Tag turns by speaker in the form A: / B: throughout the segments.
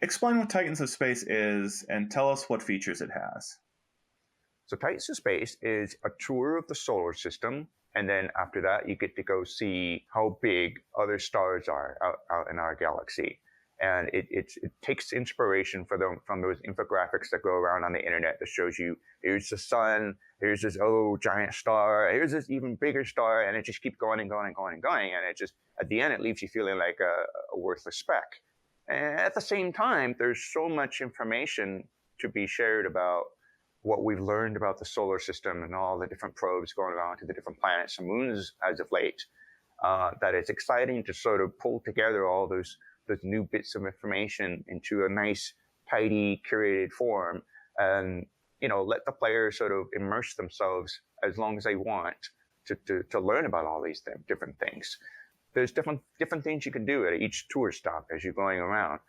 A: Explain what Titans of Space is and tell us what features it has.
B: So Titans of Space is a tour of the solar system. And then after that, you get to go see how big other stars are out in our galaxy. And it takes inspiration from those infographics that go around on the internet that shows you, here's the sun, here's this giant star, here's this even bigger star, and it just keeps going and going and going and going. And it just, at the end, it leaves you feeling like a worthless speck. And at the same time, there's so much information to be shared about what we've learned about the solar system and all the different probes going around to the different planets and moons as of late, that it's exciting to sort of pull together all those new bits of information into a nice, tidy, curated form, and let the players sort of immerse themselves as long as they want to learn about all these different things. There's different things you can do at each tour stop as you're going around.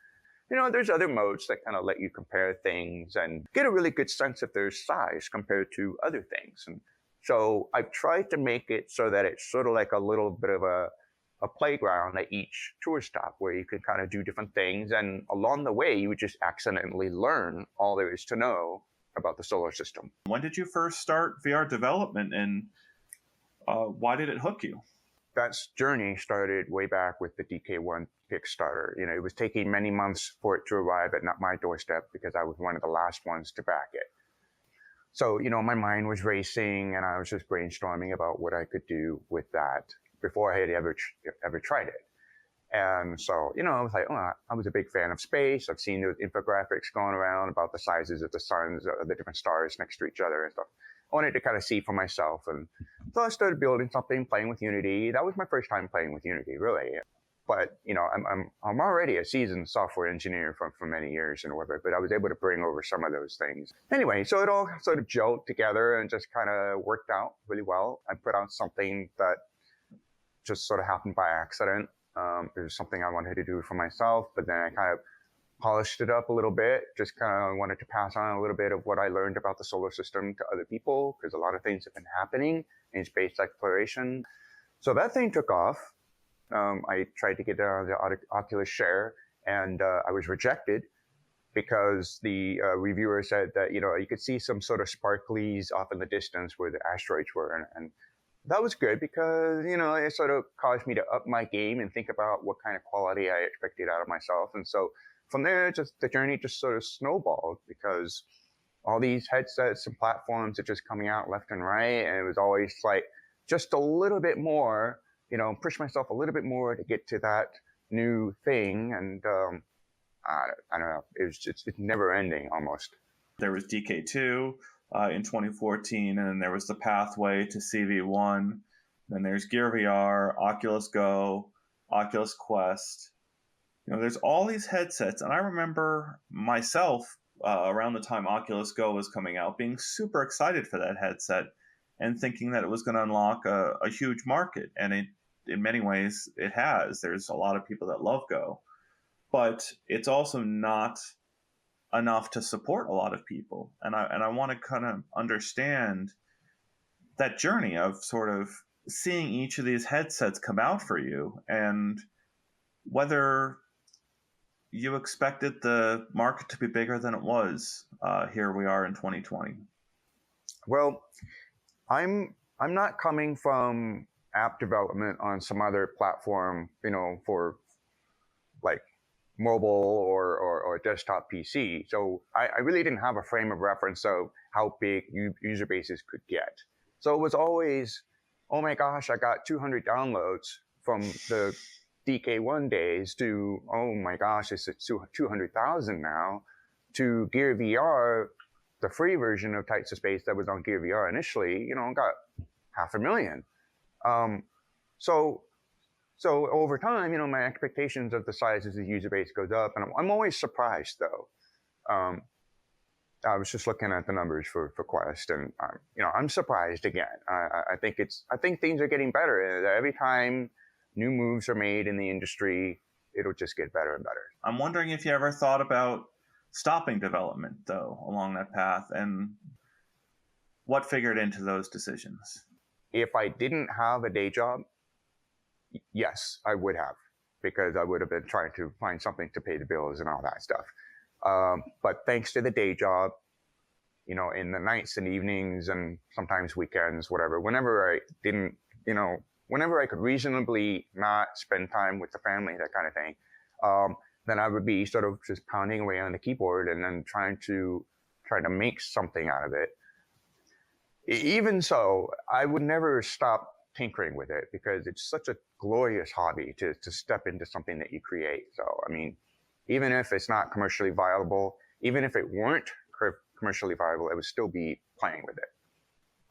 B: There's other modes that kind of let you compare things and get a really good sense of their size compared to other things. And so I've tried to make it so that it's sort of like a little bit of a playground at each tour stop where you can kind of do different things. And along the way, you would just accidentally learn all there is to know about the solar system.
A: When did you first start VR development, and why did it hook you?
B: That journey started way back with the DK1 Kickstarter. It was taking many months for it to arrive at not my doorstep because I was one of the last ones to back it. So, my mind was racing and I was just brainstorming about what I could do with that before I had ever tried it. And so, I was like, I was a big fan of space. I've seen those infographics going around about the sizes of the suns, the different stars next to each other and stuff. I wanted to kind of see for myself. And so I started building something, playing with Unity. That was my first time playing with Unity, really. But, I'm already a seasoned software engineer for many years and whatever, but I was able to bring over some of those things. Anyway, so it all sort of gelled together and just kind of worked out really well. I put out something that just sort of happened by accident. It was something I wanted to do for myself, but then I kind of polished it up a little bit, just kind of wanted to pass on a little bit of what I learned about the solar system to other people, because a lot of things have been happening in space exploration. So that thing took off. I tried to get it on the Oculus Share, and I was rejected because the reviewer said that, you could see some sort of sparklies off in the distance where the asteroids were. And that was good because, it sort of caused me to up my game and think about what kind of quality I expected out of myself. And so from there, the journey just sort of snowballed because all these headsets and platforms are just coming out left and right. And it was always like just a little bit more, push myself a little bit more to get to that new thing. And I don't know, it's never ending almost.
A: There was DK2 in 2014, and then there was the pathway to CV1. Then there's Gear VR, Oculus Go, Oculus Quest. There's all these headsets, and I remember myself around the time Oculus Go was coming out being super excited for that headset and thinking that it was going to unlock a huge market. And in many ways, it has. There's a lot of people that love Go, but it's also not enough to support a lot of people. And I want to kind of understand that journey of sort of seeing each of these headsets come out for you and whether you expected the market to be bigger than it was. Here we are in 2020.
B: Well, I'm not coming from app development on some other platform, for like mobile or desktop PC. So I really didn't have a frame of reference of how big user bases could get. So it was always, oh my gosh, I got 200 downloads from the DK1 days to, oh my gosh, it's 200,000 now, to Gear VR, the free version of Titans of Space that was on Gear VR initially, got 500,000. So over time, my expectations of the size of the user base goes up, and I'm always surprised though. I was just looking at the numbers for Quest, and I'm surprised again. I think things are getting better. Every time new moves are made in the industry, it'll just get better and better.
A: I'm wondering if you ever thought about stopping development though along that path, and what figured into those decisions?
B: If I didn't have a day job, yes, I would have, because I would have been trying to find something to pay the bills and all that stuff. But thanks to the day job, in the nights and evenings and sometimes weekends, whatever, whenever I didn't, whenever I could reasonably not spend time with the family, that kind of thing, then I would be sort of just pounding away on the keyboard and then trying to make something out of it. Even so, I would never stop tinkering with it because it's such a glorious hobby to step into something that you create. So, I mean, even if it's not commercially viable, even if it weren't commercially viable, I would still be playing with it.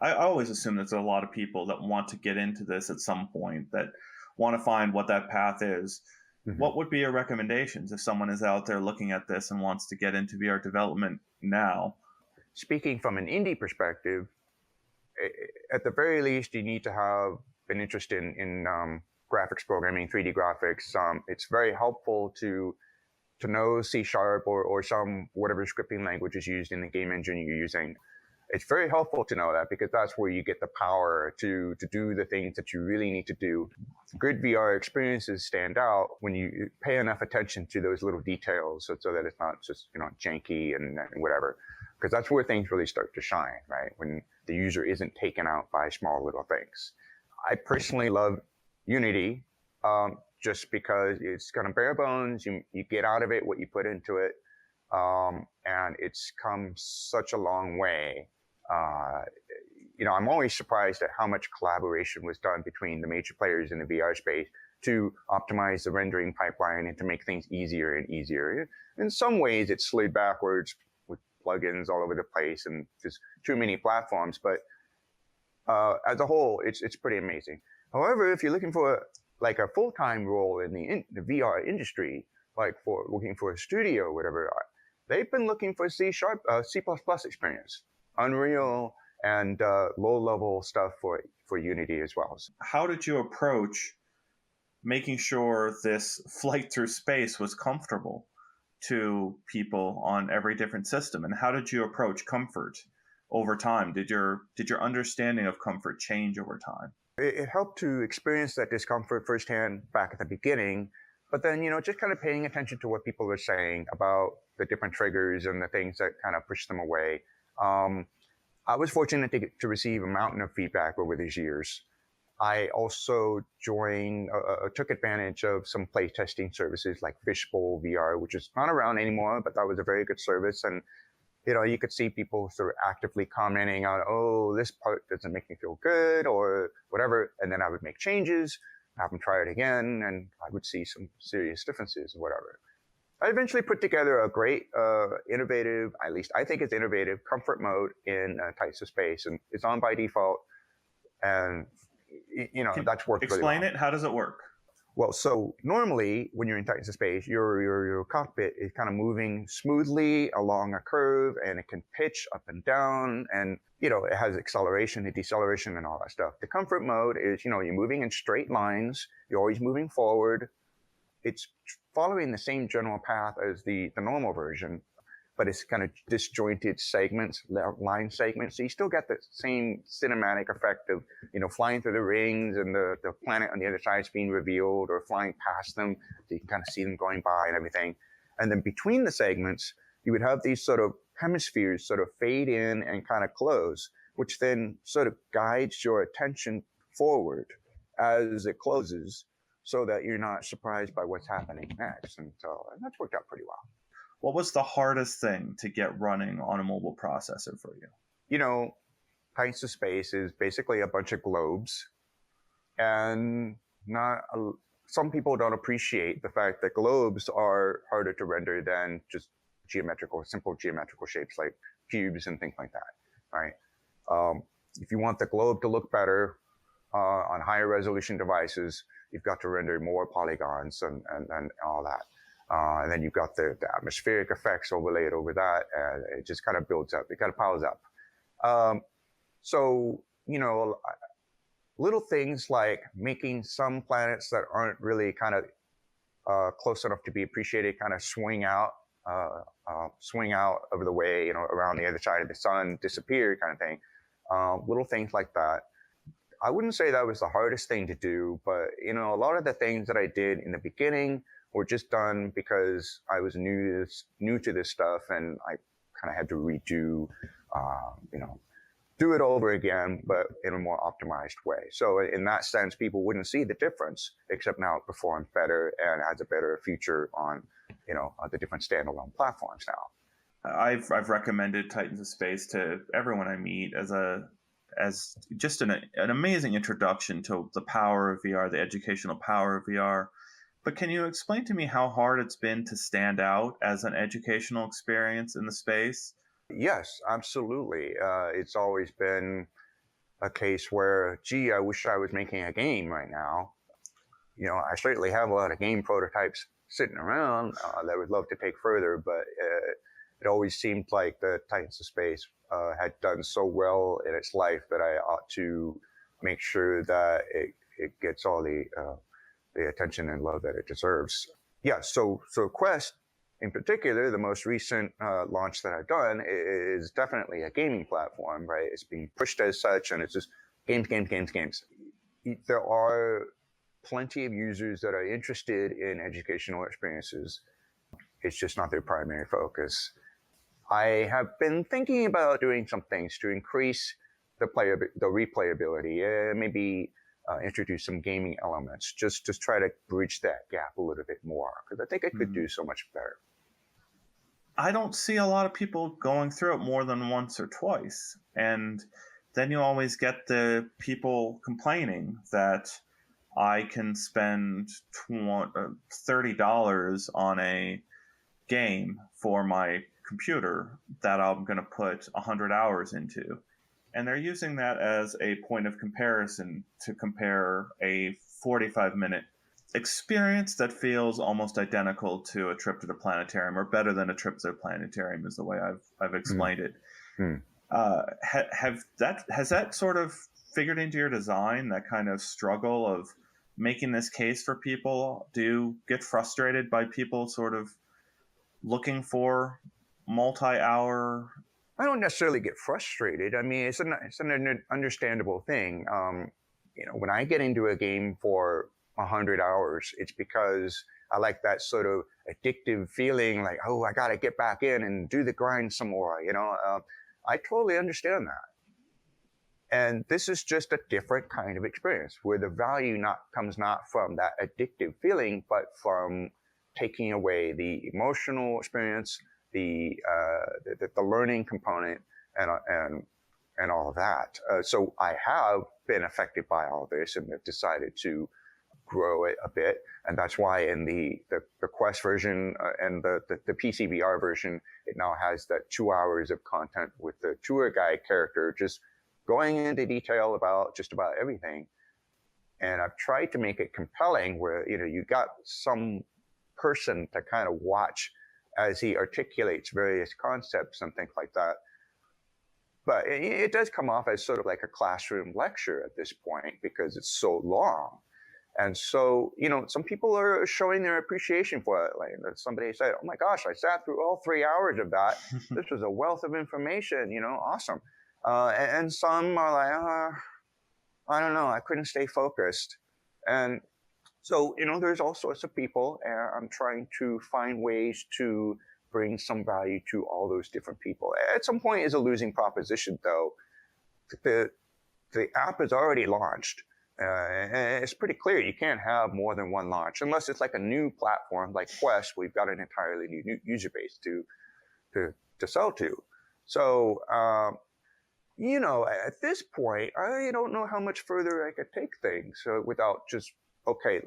A: I always assume there's a lot of people that want to get into this at some point, that want to find what that path is. Mm-hmm. What would be your recommendations if someone is out there looking at this and wants to get into VR development now?
B: Speaking from an indie perspective, at the very least, you need to have an interest in graphics programming, 3D graphics. It's very helpful to know C# or some whatever scripting language is used in the game engine you're using. It's very helpful to know that because that's where you get the power to do the things that you really need to do. Good VR experiences stand out when you pay enough attention to those little details so that it's not just janky and whatever. Because that's where things really start to shine, right? When the user isn't taken out by small little things. I personally love Unity just because it's kind of bare bones. You get out of it what you put into it. And it's come such a long way. I'm always surprised at how much collaboration was done between the major players in the VR space to optimize the rendering pipeline and to make things easier and easier. In some ways, it slid backwards with plugins all over the place and just too many platforms. But as a whole, it's pretty amazing. However, if you're looking for like a full-time role in the VR industry, like for looking for a studio or whatever, they've been looking for C# C++ experience, Unreal, and low-level stuff for Unity as well.
A: How did you approach making sure this flight through space was comfortable to people on every different system? And how did you approach comfort over time? Did your understanding of comfort change over time?
B: It helped to experience that discomfort firsthand back at the beginning, but then, just kind of paying attention to what people were saying about the different triggers and the things that kind of push them away. I was fortunate to receive a mountain of feedback over these years. I also took advantage of some playtesting services like Fishbowl VR, which is not around anymore, but that was a very good service. And, you could see people sort of actively commenting on, oh, this part doesn't make me feel good or whatever. And then I would make changes, have them try it again, and I would see some serious differences or whatever. I eventually put together a great, innovative, at least I think it's innovative, comfort mode in Tights of Space. And it's on by default. And, that's worked really well.
A: Explain it. How does it work?
B: Well, so normally when you're in Tights of Space, your cockpit is kind of moving smoothly along a curve, and it can pitch up and down, and, it has acceleration and deceleration and all that stuff. The comfort mode is, you're moving in straight lines. You're always moving forward. It's following the same general path as the normal version, but it's kind of disjointed segments, line segments. So you still get the same cinematic effect of, flying through the rings and the planet on the other side is being revealed, or flying past them. So you can kind of see them going by and everything. And then between the segments, you would have these sort of hemispheres sort of fade in and kind of close, which then sort of guides your attention forward as it closes, so that you're not surprised by what's happening next. And that's worked out pretty well.
A: What was the hardest thing to get running on a mobile processor for you?
B: Tights of Space is basically a bunch of globes. And some people don't appreciate the fact that globes are harder to render than just simple geometrical shapes like cubes and things like that, right? If you want the globe to look better on higher resolution devices, you've got to render more polygons and all that. And then you've got the atmospheric effects overlaid over that, and it just kind of builds up. It kind of piles up. So, little things like making some planets that aren't really kind of close enough to be appreciated kind of swing out over the way, around the other side of the sun, disappear kind of thing. Little things like that. I wouldn't say that was the hardest thing to do, but, a lot of the things that I did in the beginning or just done because I was new to this stuff and I kind of had to redo, do it over again, but in a more optimized way. So in that sense, people wouldn't see the difference, except now it performs better and has a better feature on, the different standalone platforms now.
A: I've recommended Titans of Space to everyone I meet as just an amazing introduction to the power of VR, the educational power of VR. But can you explain to me how hard it's been to stand out as an educational experience in the space?
B: Yes, absolutely. It's always been a case where, gee, I wish I was making a game right now. I certainly have a lot of game prototypes sitting around that I would love to take further, but it always seemed like the Titans of Space had done so well in its life that I ought to make sure that it gets all the attention and love that it deserves. Yeah, so Quest, in particular, the most recent launch that I've done is definitely a gaming platform, right? It's being pushed as such, and it's just games. There are plenty of users that are interested in educational experiences. It's just not their primary focus. I have been thinking about doing some things to increase the replayability, maybe introduce some gaming elements, just try to bridge that gap a little bit more, because I think it could do so much better.
A: I don't see a lot of people going through it more than once or twice. And then you always get the people complaining that I can spend $30 on a game for my computer that I'm going to put 100 hours into. And they're using that as a point of comparison to compare a 45-minute experience that feels almost identical to a trip to the planetarium, or better than a trip to the planetarium is the way I've explained it. Has that sort of figured into your design, that kind of struggle of making this case for people? Do you get frustrated by people sort of looking for multi-hour?
B: I don't necessarily get frustrated. I mean, it's an understandable thing. When I get into a game for 100 hours, it's because I like that sort of addictive feeling, like, oh, I got to get back in and do the grind some more. I totally understand that. And this is just a different kind of experience where the value comes not from that addictive feeling, but from taking away the emotional experience, the learning component, and all of that. So I have been affected by all this and have decided to grow it a bit, and that's why in the Quest version and the PC VR version, it now has that 2 hours of content with the tour guide character just going into detail about just about everything. And I've tried to make it compelling, where you got some person to kind of watch as he articulates various concepts and things like that. But it does come off as sort of like a classroom lecture at this point because it's so long. And so, some people are showing their appreciation for it. Like somebody said, oh my gosh, I sat through all 3 hours of that. This was a wealth of information, awesome. And some are like, I don't know, I couldn't stay focused. And so, there's all sorts of people, and I'm trying to find ways to bring some value to all those different people. At some point, it's a losing proposition, though. The app is already launched. And it's pretty clear you can't have more than one launch unless it's like a new platform like Quest. We've got an entirely new user base to sell to. So, at this point, I don't know how much further I could take things without just, okay,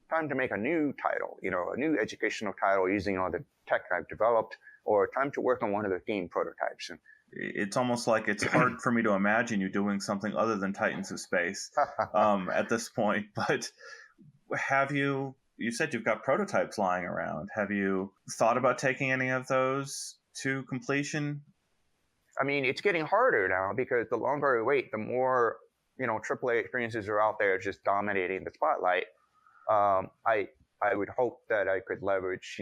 B: time to make a new title, a new educational title using all the tech I've developed, or time to work on one of the game prototypes. And
A: it's almost like it's hard for me to imagine you doing something other than Titans of Space at this point. But you said you've got prototypes lying around. Have you thought about taking any of those to completion?
B: I mean, it's getting harder now because the longer I wait, the more, AAA experiences are out there just dominating the spotlight. I would hope that I could leverage,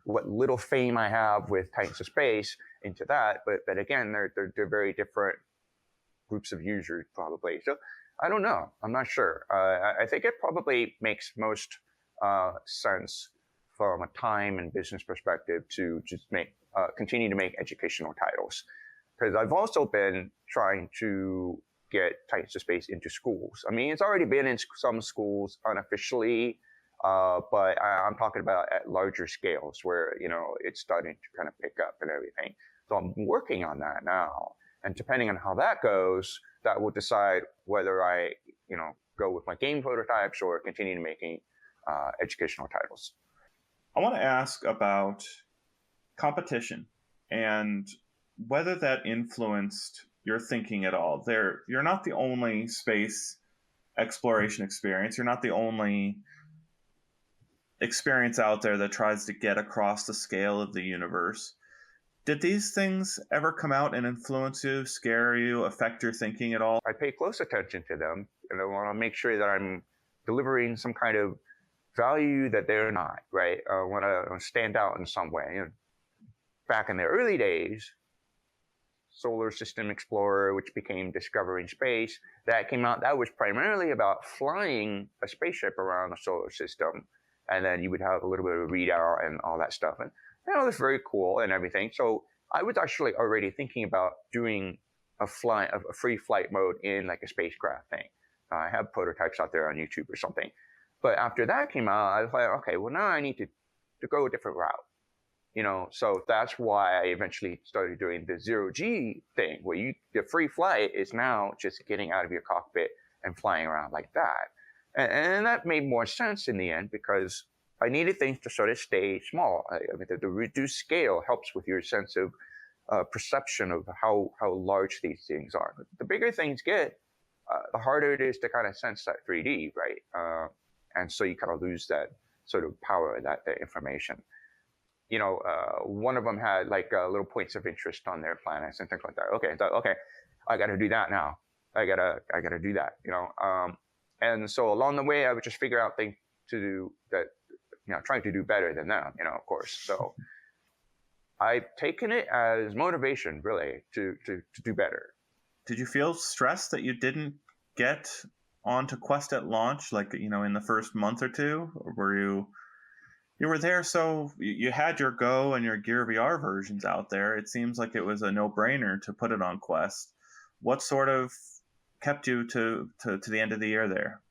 B: what little fame I have with Titans of Space into that, but again, they're very different groups of users probably. So I don't know. I'm not sure. I think it probably makes most sense from a time and business perspective to just continue to make educational titles. Because I've also been trying to get Titans of Space into schools. I mean, it's already been in some schools unofficially, but I'm talking about at larger scales where, it's starting to kind of pick up and everything. So I'm working on that now. And depending on how that goes, that will decide whether I, go with my game prototypes or continue making educational titles.
A: I want to ask about competition and whether that influenced your thinking at all. You're not the only space exploration experience. You're not the only experience out there that tries to get across the scale of the universe. Did these things ever come out and influence you, scare you, affect your thinking at all?
B: I pay close attention to them, and I want to make sure that I'm delivering some kind of value that they're not, right? I want to stand out in some way. Back in the early days, Solar System Explorer, which became Discovering Space, that came out, that was primarily about flying a spaceship around the solar system. And then you would have a little bit of a readout and all that stuff. And it was very cool and everything. So I was actually already thinking about doing a free flight mode in like a spacecraft thing. I have prototypes out there on YouTube or something. But after that came out, I was like, okay, well now I need to go a different route. So that's why I eventually started doing the 0G thing, where the free flight is now just getting out of your cockpit and flying around like that. And that made more sense in the end because I needed things to sort of stay small. I mean, the reduced scale helps with your sense of perception of how large these things are. The bigger things get, the harder it is to kind of sense that 3D, right? And so you kind of lose that sort of power, that information. One of them had like little points of interest on their planets and things like that. Okay, I got to do that now. I gotta do that. And so along the way, I would just figure out things to do that, trying to do better than them, of course. So I've taken it as motivation, really, to do better.
A: Did you feel stressed that you didn't get onto Quest at launch, like, in the first month or two? Or were you were there, so you had your Go and your Gear VR versions out there. It seems like it was a no-brainer to put it on Quest. What sort of kept you to the end of the year there?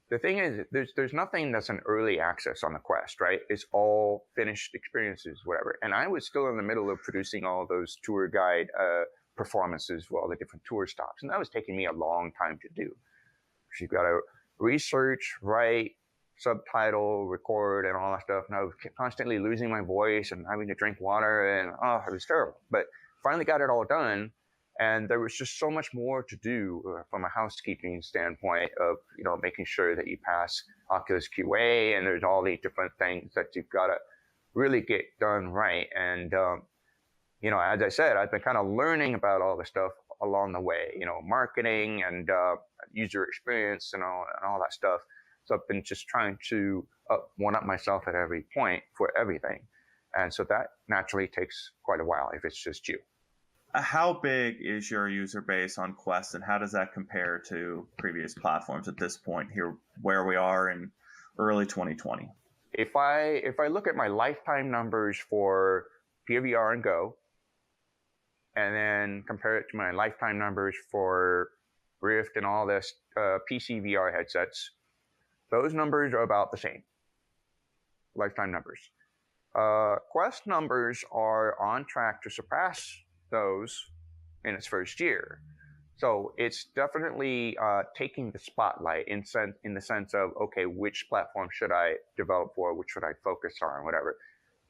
B: The thing is, there's nothing that's an early access on the Quest, right? It's all finished experiences, whatever. And I was still in the middle of producing all those tour guide performances for all the different tour stops. And that was taking me a long time to do. So you've got to research, write, subtitle, record, and all that stuff. And I was constantly losing my voice and having to drink water, and it was terrible. But finally got it all done. And there was just so much more to do from a housekeeping standpoint of, making sure that you pass Oculus QA, and there's all these different things that you've got to really get done right. And, as I said, I've been kind of learning about all the stuff along the way, marketing and user experience and all that stuff. So I've been just trying to one-up myself at every point for everything. And so that naturally takes quite a while if it's just you.
A: How big is your user base on Quest, and how does that compare to previous platforms at this point here, where we are in early 2020?
B: If I look at my lifetime numbers for PVR and Go, and then compare it to my lifetime numbers for Rift and all this PC VR headsets, those numbers are about the same. Lifetime numbers. Quest numbers are on track to surpass those in its first year. So it's definitely taking the spotlight in the sense of, okay, which platform should I develop for? Which should I focus on? Whatever.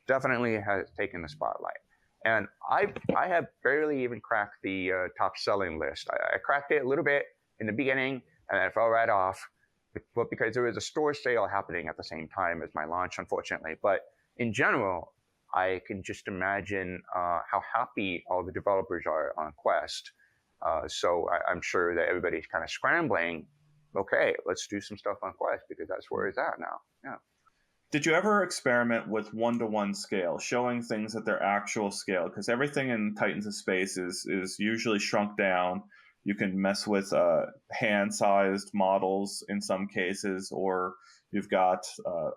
B: Definitely has taken the spotlight. And I have barely even cracked the top selling list. I cracked it a little bit in the beginning, and then it fell right off. But because there was a store sale happening at the same time as my launch, unfortunately. But in general, I can just imagine how happy all the developers are on Quest. So I'm sure that everybody's kind of scrambling. Okay, let's do some stuff on Quest because that's where it's at now. Yeah.
A: Did you ever experiment with one-to-one scale, showing things at their actual scale? Because everything in Titans of Space is usually shrunk down. You can mess with hand-sized models in some cases, or You've got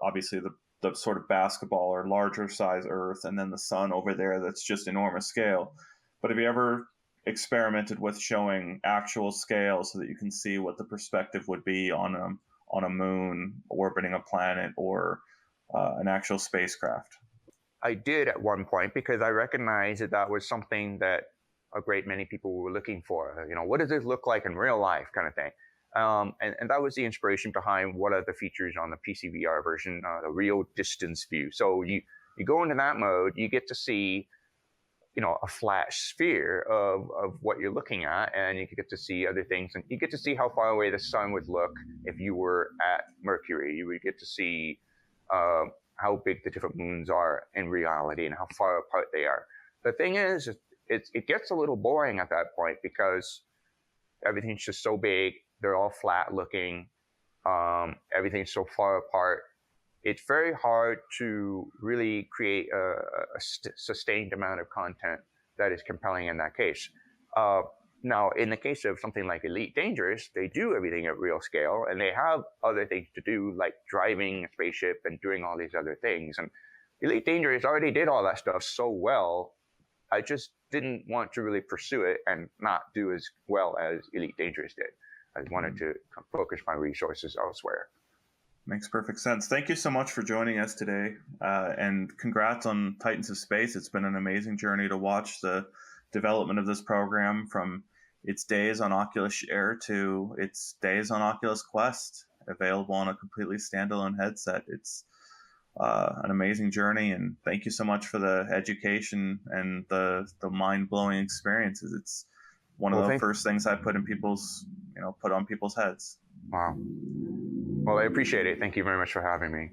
A: obviously the sort of basketball or larger size Earth, and then the sun over there that's just enormous scale. But have you ever experimented with showing actual scale so that you can see what the perspective would be on a moon orbiting a planet or an actual spacecraft?
B: I did at one point because I recognized that that was something that a great many people were looking for. You know, what does this look like in real life, kind of thing. And that was the inspiration behind one of the features on the PCVR version, the real distance view. So you go into that mode, you get to see, you know, a flat sphere of what you're looking at, and you get to see other things, and you get to see how far away the sun would look if you were at Mercury. You would get to see how big the different moons are in reality and how far apart they are. The thing is, it gets a little boring at that point because everything's just so big. They're all flat looking. Everything's so far apart. It's very hard to really create a sustained amount of content that is compelling in that case. Now, in the case of something like Elite Dangerous, they do everything at real scale, and they have other things to do, like driving a spaceship and doing all these other things. And Elite Dangerous already did all that stuff so well. I just didn't want to really pursue it and not do as well as Elite Dangerous did. I wanted to focus my resources elsewhere.
A: Makes perfect sense. Thank you so much for joining us today, and congrats on Titans of Space. It's been an amazing journey to watch the development of this program from its days on Oculus Share to its days on Oculus Quest, available on a completely standalone headset. It's an amazing journey, and thank you so much for the education and the mind-blowing experiences. It's one of the first things I put on people's heads.
B: Wow. Well, I appreciate it. Thank you very much for having me.